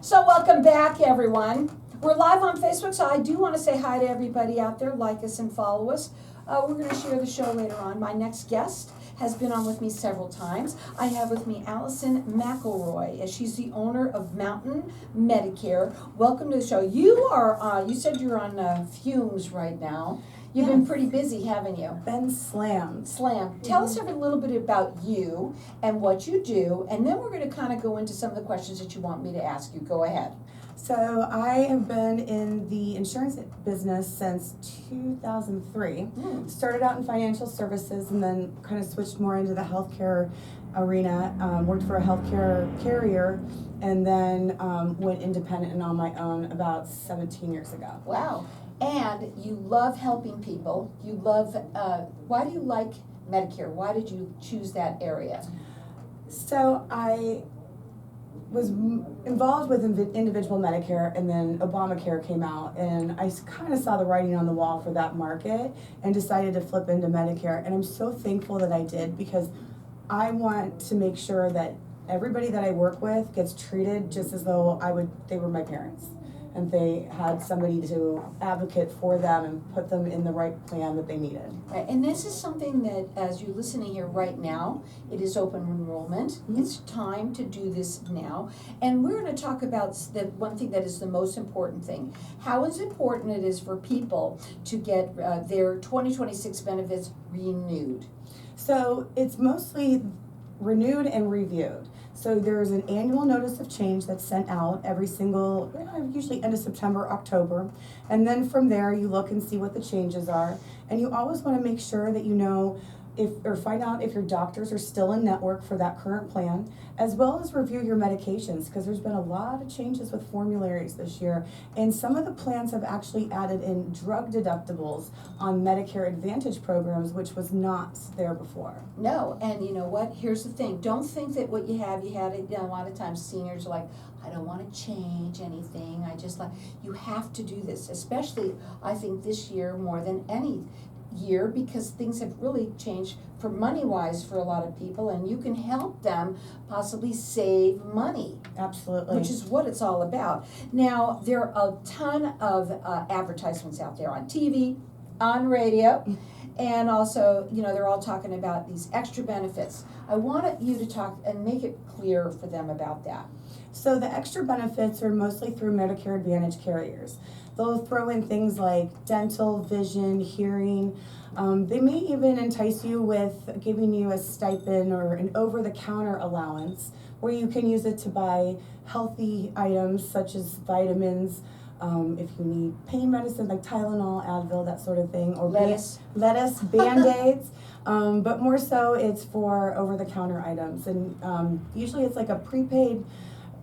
So welcome back, everyone. We're live on Facebook, so I do want to say hi to everybody out there. Like us and follow us. We're going to share the show later on. My next guest has been on with me several times. I have with me Alison Macllroy, as she's the owner of Mountain Medicare. Welcome to the show. You said you're on fumes right now. You've been pretty busy, haven't you? Been slammed. Tell us a little bit about you and what you do, and then we're going to kind of go into some of the questions that you want me to ask you. Go ahead. So I have been in the insurance business since 2003. Started out in financial services and then kind of switched more into the healthcare arena. Worked for a healthcare carrier and then went independent and on my own about 17 years ago. Wow. And you love helping people. You love, why do you like Medicare? Why did you choose that area? So I was involved with individual Medicare, and then Obamacare came out, and I kind of saw the writing on the wall for that market and decided to flip into Medicare. And I'm so thankful that I did, because I want to make sure that everybody that I work with gets treated just as though they were my parents, and they had somebody to advocate for them and put them in the right plan that they needed. Right. And this is something that, as you're listening here right now, it is open enrollment. Mm-hmm. It's time to do this now. And we're going to talk about the one thing that is the most important thing. How important it is for people to get their 2026 benefits renewed. So it's mostly renewed and reviewed. So there's an annual notice of change that's sent out every single, usually end of September, October. And then from there, you look and see what the changes are. And you always want to make sure that you know find out if your doctors are still in network for that current plan, as well as review your medications, because there's been a lot of changes with formularies this year. And some of the plans have actually added in drug deductibles on Medicare Advantage programs, which was not there before. No, and you know what? Here's the thing. Don't think that what you had it. A lot of times seniors are like, I don't want to change anything. You have to do this, especially I think this year more than any year, because things have really changed for money-wise for a lot of people, and you can help them possibly save money. Absolutely. Which is what it's all about. Now, there are a ton of advertisements out there on TV, on radio, and also, they're all talking about these extra benefits. I want you to talk and make it clear for them about that. So the extra benefits are mostly through Medicare Advantage carriers. They'll throw in things like dental, vision, hearing. They may even entice you with giving you a stipend or an over-the-counter allowance where you can use it to buy healthy items such as vitamins, if you need pain medicine like Tylenol, Advil, that sort of thing, or lettuce, Band-Aids. But more so it's for over-the-counter items. And usually it's like a prepaid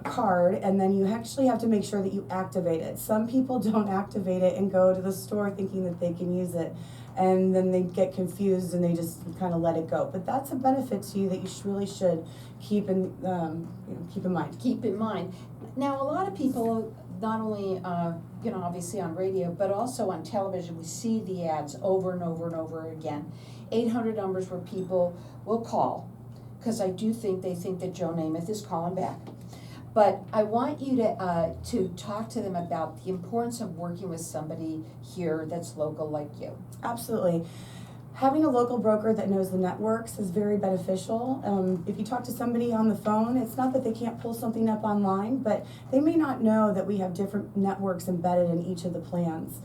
card, and then you actually have to make sure that you activate it. Some people don't activate it and go to the store thinking that they can use it, and then they get confused and they just kind of let it go. But that's a benefit to you that you really should keep in mind. Keep in mind. Now, a lot of people, not only obviously on radio, but also on television, we see the ads over and over and over again. 800 numbers where people will call, because I do think they think that Joe Namath is calling back. But I want you to talk to them about the importance of working with somebody here that's local like you. Absolutely. Having a local broker that knows the networks is very beneficial. If you talk to somebody on the phone, it's not that they can't pull something up online, but they may not know that we have different networks embedded in each of the plans,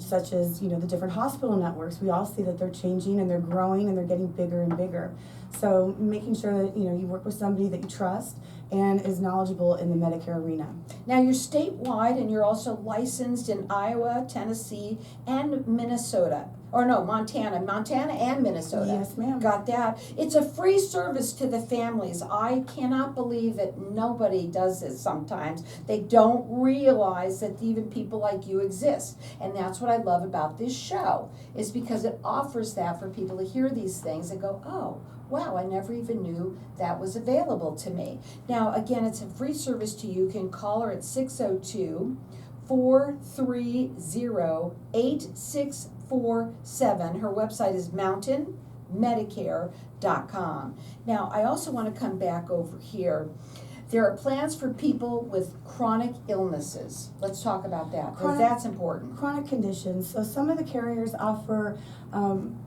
such as the different hospital networks. We all see that they're changing and they're growing and they're getting bigger and bigger. So making sure that you work with somebody that you trust and is knowledgeable in the Medicare arena. Now, you're statewide, and you're also licensed in Iowa, Tennessee, and Minnesota. Montana and Minnesota. Yes, ma'am. Got that. It's a free service to the families. I cannot believe that nobody does this sometimes. They don't realize that even people like you exist. And that's what I love about this show, is because it offers that for people to hear these things and go, oh, wow, I never even knew that was available to me. Now, again, it's a free service to you. You can call her at 602-430-8647. Her website is mountainmedicare.com. Now, I also want to come back over here. There are plans for people with chronic illnesses. Let's talk about that, because Chronic- that's important. Chronic conditions. So some of the carriers offer,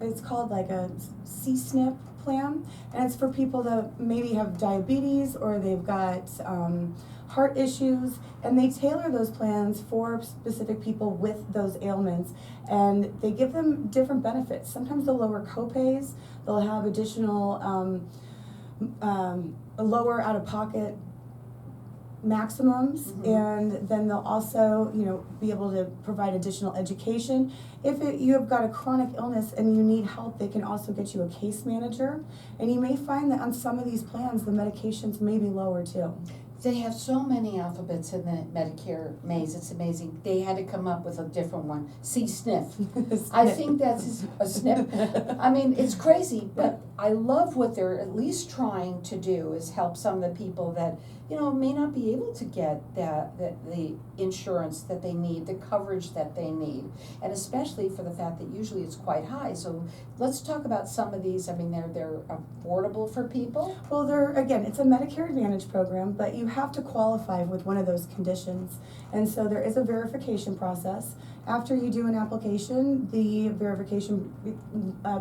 it's called like a C-SNP plan, and it's for people that maybe have diabetes or they've got heart issues, and they tailor those plans for specific people with those ailments, and they give them different benefits. Sometimes they'll lower copays, they'll have additional lower out-of-pocket maximums, and then they'll also, be able to provide additional education. If you have got a chronic illness and you need help, they can also get you a case manager, and you may find that on some of these plans the medications may be lower too. They have so many alphabets in the Medicare maze, it's amazing. They had to come up with a different one, C-SNF. I think that's a SNP. I mean, it's crazy, but I love what they're at least trying to do is help some of the people that, may not be able to get the insurance that they need, the coverage that they need, and especially for the fact that usually it's quite high. So let's talk about some of these. I mean, they're affordable for people. Well, it's a Medicare Advantage program, but you have to qualify with one of those conditions. And so there is a verification process. After you do an application, the verification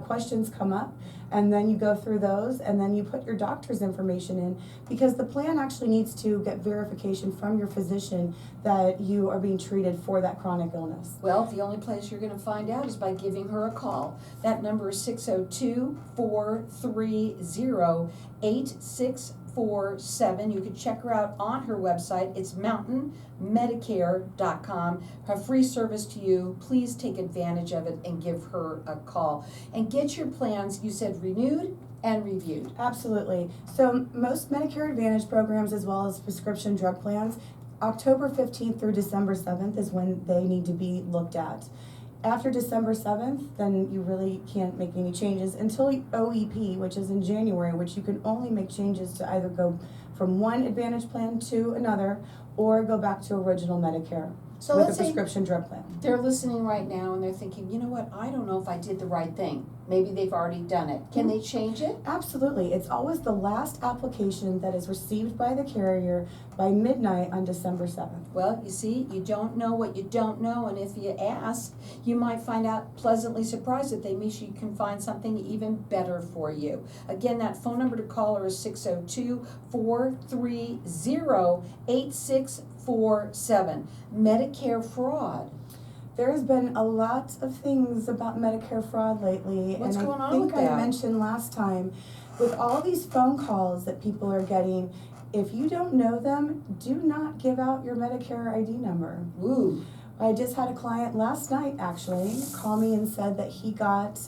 questions come up, and then you go through those, and then you put your doctor's information in, because the plan actually needs to get verification from your physician that you are being treated for that chronic illness. Well, the only place you're going to find out is by giving her a call. That number is 602-430-8647. You can check her out on her website. It's mountainmedicare.com. Her free service to you. Please take advantage of it and give her a call. And get your plans, you said, renewed and reviewed. Absolutely. So most Medicare Advantage programs, as well as prescription drug plans, October 15th through December 7th is when they need to be looked at. After December 7th, then you really can't make any changes until OEP, which is in January, which you can only make changes to either go from one Advantage plan to another or go back to original Medicare So with a let's say prescription drug plan. they're listening right now and they're thinking, you know what, I don't know if I did the right thing. Maybe they've already done it. Can they change it? Absolutely. It's always the last application that is received by the carrier by midnight on December 7th. Well, you see, you don't know what you don't know, and if you ask, you might find out pleasantly surprised that you can find something even better for you. Again, that phone number to call her is 602-430-8647. Medicare fraud. There's been a lot of things about Medicare fraud lately. What's and going on I think with I that? mentioned last time, with all these phone calls that people are getting, if you don't know them, do not give out your Medicare ID number. Ooh. I just had a client last night actually call me and said that he got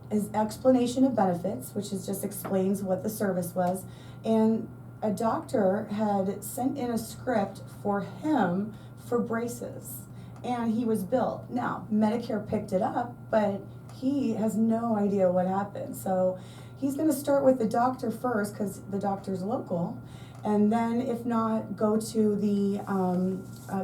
his explanation of benefits, which just explains what the service was, and a doctor had sent in a script for him for braces, and he was billed. Now, Medicare picked it up, but he has no idea what happened. So he's going to start with the doctor first because the doctor's local, and then if not, go to the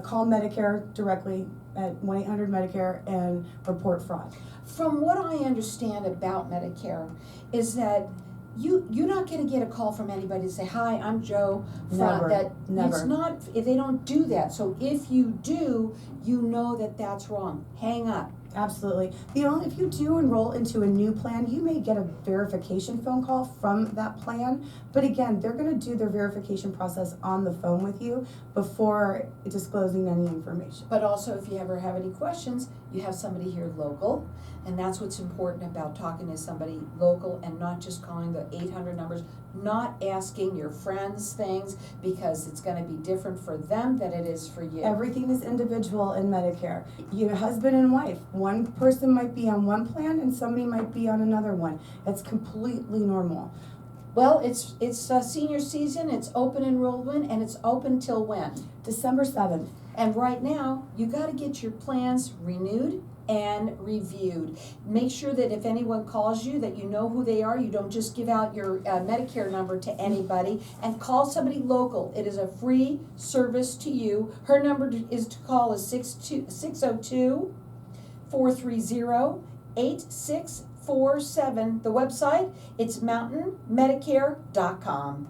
call Medicare directly at 1-800-MEDICARE and report fraud. From what I understand about Medicare is that you're not going to get a call from anybody to say, "Hi, I'm Joe." Never. It's not. If they don't do that, so if you do, you know that that's wrong. Hang up. Absolutely. If you do enroll into a new plan, you may get a verification phone call from that plan. But again, they're going to do their verification process on the phone with you before disclosing any information. But also, if you ever have any questions, you have somebody here local, and that's what's important about talking to somebody local and not just calling the 800 numbers, not asking your friends things, because it's going to be different for them than it is for you. Everything is individual in Medicare. Your husband and wife, one person might be on one plan and somebody might be on another one. It's completely normal. Well, it's senior season, it's open enrollment, and it's open till when? December 7th. And right now, you got to get your plans renewed and reviewed. Make sure that if anyone calls you, that you know who they are. You don't just give out your Medicare number to anybody, and call somebody local. It is a free service to you. Her number is to call is 602-430-8647. The website, it's mountainmedicare.com.